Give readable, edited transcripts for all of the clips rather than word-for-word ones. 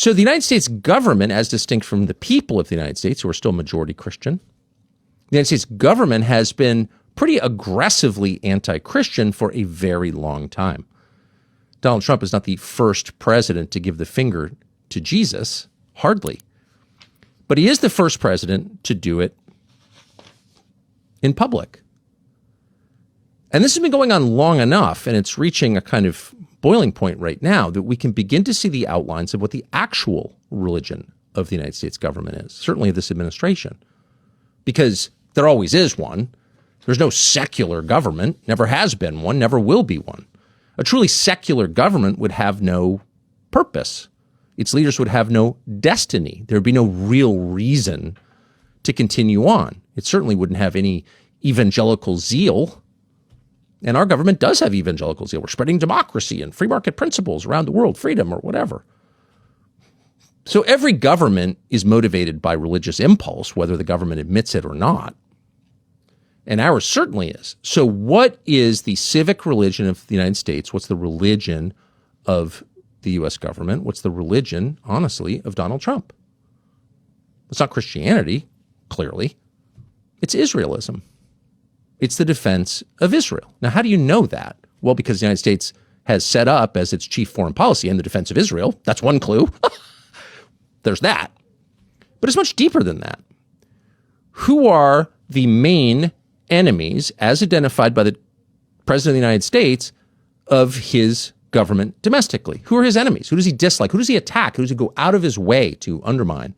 So the United States government, as distinct from the people of the United States, who are still majority Christian, the United States government has been pretty aggressively anti-Christian for a very long time. Donald Trump is not the first president to give the finger to Jesus, hardly. But he is the first president to do it in public. And this has been going on long enough, and it's reaching a kind of boiling point right now, that we can begin to see the outlines of what the actual religion of the United States government is, certainly of this administration. Because there always is one. There's no secular government, never has been one, never will be one. A truly secular government would have no purpose. Its leaders would have no destiny. There would be no real reason to continue on. It certainly wouldn't have any evangelical zeal. And our government does have evangelical zeal. We're spreading democracy and free market principles around the world, freedom or whatever. So every government is motivated by religious impulse, whether the government admits it or not. And ours certainly is. So what is the civic religion of the United States? What's the religion of the U.S. government? What's the religion, honestly, of Donald Trump? It's not Christianity, clearly. It's Israelism. It's the defense of Israel. Now, how do you know that? Well, because the United States has set up as its chief foreign policy in the defense of Israel. That's one clue. There's that. But it's much deeper than that. Who are the main enemies, as identified by the President of the United States, of his government domestically? Who are his enemies? Who does he dislike? Who does he attack? Who does he go out of his way to undermine?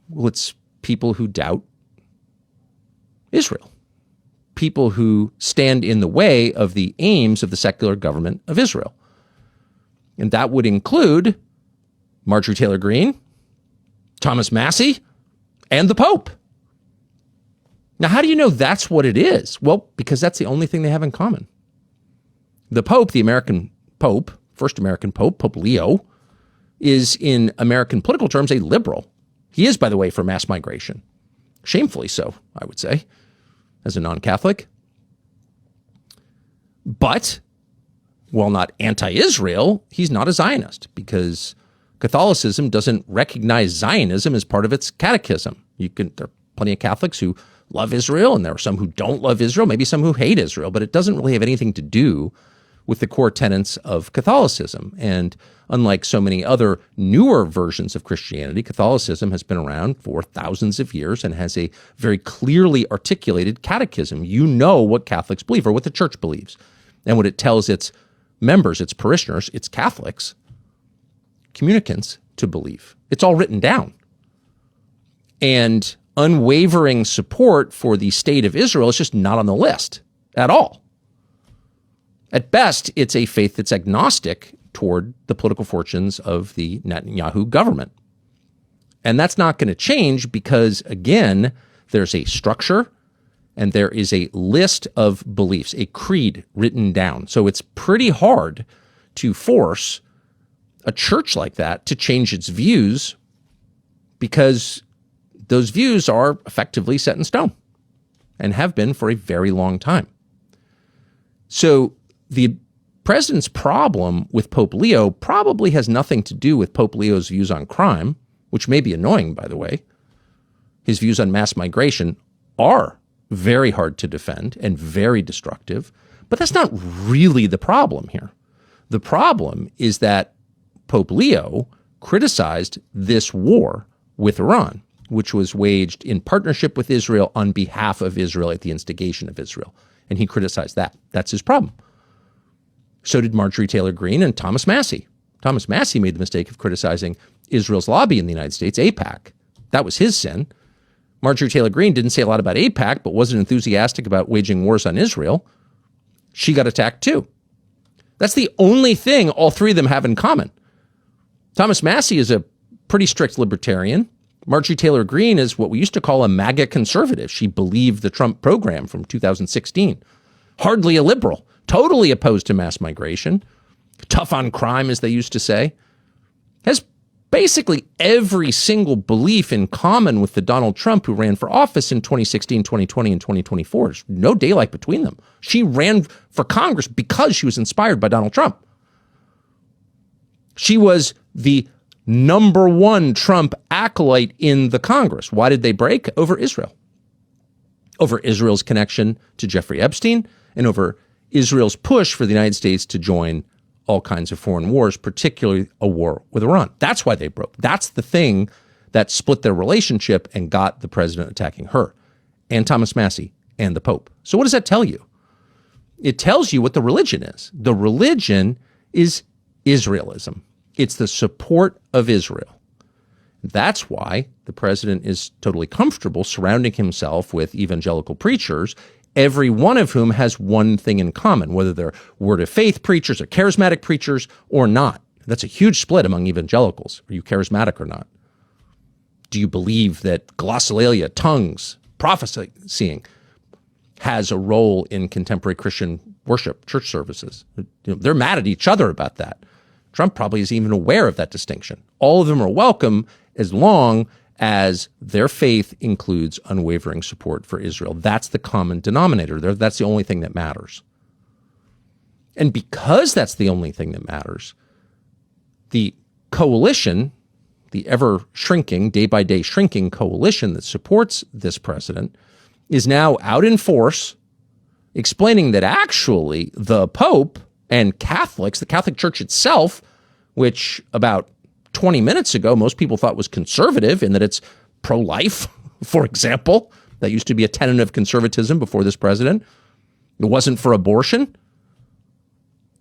Well, it's people who doubt Israel. People who stand in the way of the aims of the secular government of Israel. And that would include Marjorie Taylor Greene, Thomas Massey, and the Pope. Now, how do you know that's what it is? Well, because that's the only thing they have in common. The Pope, the American Pope, first American Pope, Pope Leo, is in American political terms a liberal. He is, by the way, for mass migration. Shamefully so, I would say, as a non-Catholic. But, while not anti-Israel, he's not a Zionist, because Catholicism doesn't recognize Zionism as part of its catechism. There are plenty of Catholics who love Israel, and there are some who don't love Israel, maybe some who hate Israel, but it doesn't really have anything to do with the core tenets of Catholicism. And unlike so many other newer versions of Christianity, Catholicism has been around for thousands of years and has a very clearly articulated catechism. You know what Catholics believe, or what the church believes, and what it tells its members, its parishioners, its Catholics, communicants to believe. It's all written down. And unwavering support for the state of Israel is just not on the list at all. At best, it's a faith that's agnostic toward the political fortunes of the Netanyahu government. And that's not going to change because, again, there's a structure and there is a list of beliefs, a creed written down. So it's pretty hard to force a church like that to change its views, because those views are effectively set in stone and have been for a very long time. So the president's problem with Pope Leo probably has nothing to do with Pope Leo's views on crime, which may be annoying, by the way. His views on mass migration are very hard to defend and very destructive, but that's not really the problem here. The problem is that Pope Leo criticized this war with Iran, which was waged in partnership with Israel on behalf of Israel at the instigation of Israel. And he criticized that. That's his problem. So did Marjorie Taylor Greene and Thomas Massey. Thomas Massey made the mistake of criticizing Israel's lobby in the United States, AIPAC. That was his sin. Marjorie Taylor Greene didn't say a lot about AIPAC, but wasn't enthusiastic about waging wars on Israel. She got attacked too. That's the only thing all three of them have in common. Thomas Massey is a pretty strict libertarian. Marjorie Taylor Greene is what we used to call a MAGA conservative. She believed the Trump program from 2016. Hardly a liberal, totally opposed to mass migration, tough on crime, as they used to say, has basically every single belief in common with the Donald Trump who ran for office in 2016, 2020, and 2024. There's no daylight between them. She ran for Congress because she was inspired by Donald Trump. She was the number one Trump acolyte in the Congress. Why did they break? Over Israel. Over Israel's connection to Jeffrey Epstein and over Israel's push for the United States to join all kinds of foreign wars, particularly a war with Iran. That's why they broke. That's the thing that split their relationship and got the president attacking her and Thomas Massey and the Pope. So what does that tell you? It tells you what the religion is. The religion is Israelism. It's the support of Israel. That's why the president is totally comfortable surrounding himself with evangelical preachers, every one of whom has one thing in common, whether they're word of faith preachers or charismatic preachers or not. That's a huge split among evangelicals. Are you charismatic or not? Do you believe that glossolalia, tongues, prophesying has a role in contemporary Christian worship, church services? They're mad at each other about that. Trump probably isn't even aware of that distinction. All of them are welcome as long as their faith includes unwavering support for Israel. That's the common denominator. That's the only thing that matters. And because that's the only thing that matters, the coalition, the ever shrinking, day by day shrinking coalition that supports this president is now out in force explaining that actually the Pope and Catholics, the Catholic Church itself, which about 20 minutes ago most people thought was conservative in that it's pro-life, for example. That used to be a tenet of conservatism before this president. It wasn't for abortion.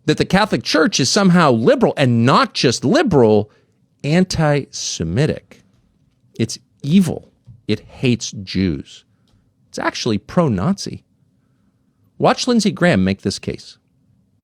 That the Catholic Church is somehow liberal, and not just liberal, anti-Semitic. It's evil. It hates Jews. It's actually pro-Nazi. Watch Lindsey Graham make this case.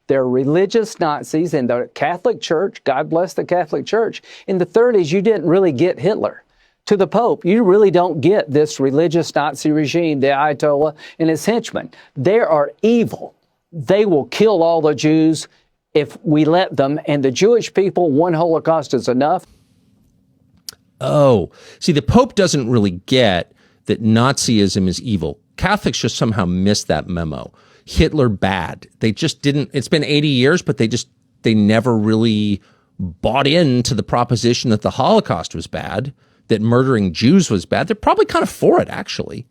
They're religious Nazis, and the Catholic Church, God bless the Catholic Church, in the 30s, you didn't really get Hitler. To the Pope, you really don't get this religious Nazi regime, the Ayatollah and his henchmen. They are evil. They will kill all the Jews if we let them, and the Jewish people, one Holocaust is enough. Oh, see, the Pope doesn't really get that Nazism is evil. Catholics just somehow missed that memo. Hitler bad. They just didn't, it's been 80 years, but they never really bought into the proposition that the Holocaust was bad, that murdering Jews was bad. They're probably kind of for it, actually.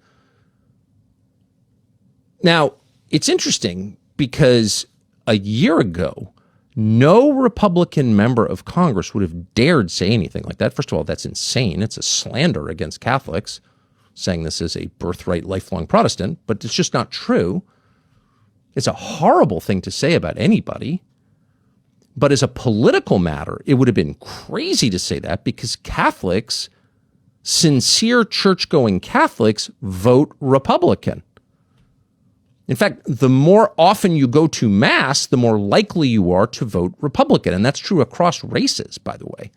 Now, it's interesting because a year ago, no Republican member of Congress would have dared say anything like that. First of all, that's insane. It's a slander against Catholics, saying this is a birthright lifelong Protestant, but it's just not true. It's a horrible thing to say about anybody. But as a political matter, it would have been crazy to say that because Catholics, sincere church-going Catholics, vote Republican. In fact, the more often you go to Mass, the more likely you are to vote Republican. And that's true across races, by the way.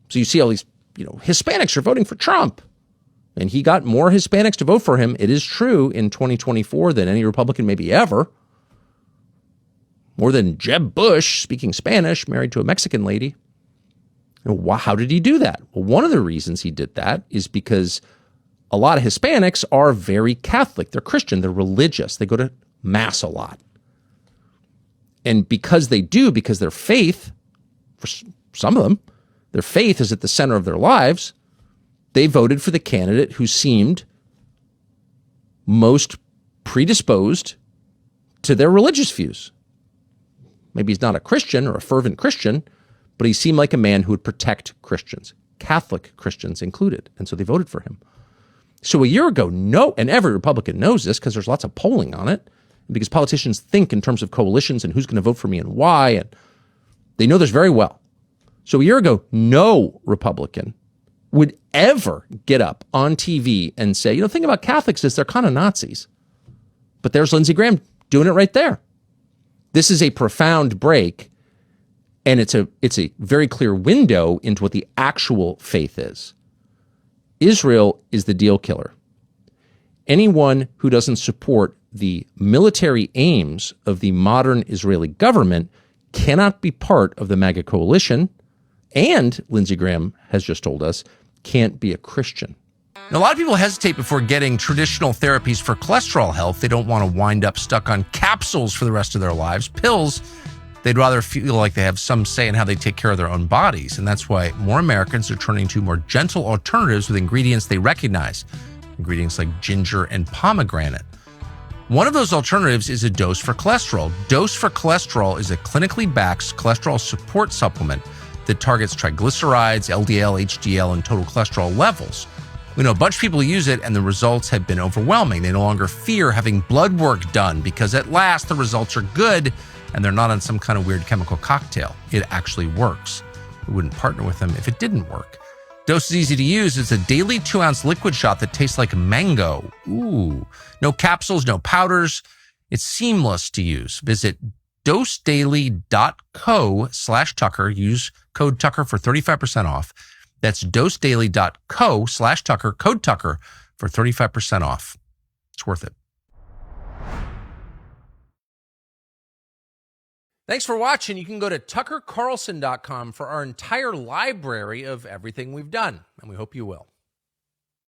So you see all these, Hispanics are voting for Trump. And he got more Hispanics to vote for him, it is true, in 2024 than any Republican maybe ever. More than Jeb Bush, speaking Spanish, married to a Mexican lady. How did he do that? Well, one of the reasons he did that is because a lot of Hispanics are very Catholic. They're Christian. They're religious. They go to Mass a lot. And because their faith, for some of them, their faith is at the center of their lives, they voted for the candidate who seemed most predisposed to their religious views. Maybe he's not a Christian or a fervent Christian, but he seemed like a man who would protect Christians, Catholic Christians included. And so they voted for him. So a year ago, and every Republican knows this because there's lots of polling on it, because politicians think in terms of coalitions and who's going to vote for me and why, and they know this very well. So a year ago, no Republican would ever get up on TV and say, the thing about Catholics is they're kind of Nazis. But there's Lindsey Graham doing it right there. This is a profound break, and it's a very clear window into what the actual faith is. Israel is the deal killer. Anyone who doesn't support the military aims of the modern Israeli government cannot be part of the MAGA coalition, and Lindsey Graham has just told us, can't be a Christian. Now, a lot of people hesitate before getting traditional therapies for cholesterol health. They don't want to wind up stuck on capsules for the rest of their lives. Pills They'd rather feel like they have some say in how they take care of their own bodies. And that's why more Americans are turning to more gentle alternatives with ingredients they recognize. Ingredients like ginger and pomegranate. One of those alternatives is a Dose for Cholesterol. Dose for Cholesterol is a clinically backed cholesterol support supplement that targets triglycerides, LDL, HDL, and total cholesterol levels. We know a bunch of people use it, and the results have been overwhelming. They no longer fear having blood work done because at last the results are good and they're not on some kind of weird chemical cocktail. It actually works. We wouldn't partner with them if it didn't work. Dose is easy to use. It's a daily 2-ounce liquid shot that tastes like mango. Ooh. No capsules, no powders. It's seamless to use. Visit dosedaily.co/Tucker. Use code Tucker for 35% off. That's dosedaily.co/Tucker, code Tucker for 35% off. It's worth it. Thanks for watching. You can go to tuckercarlson.com for our entire library of everything we've done, and we hope you will.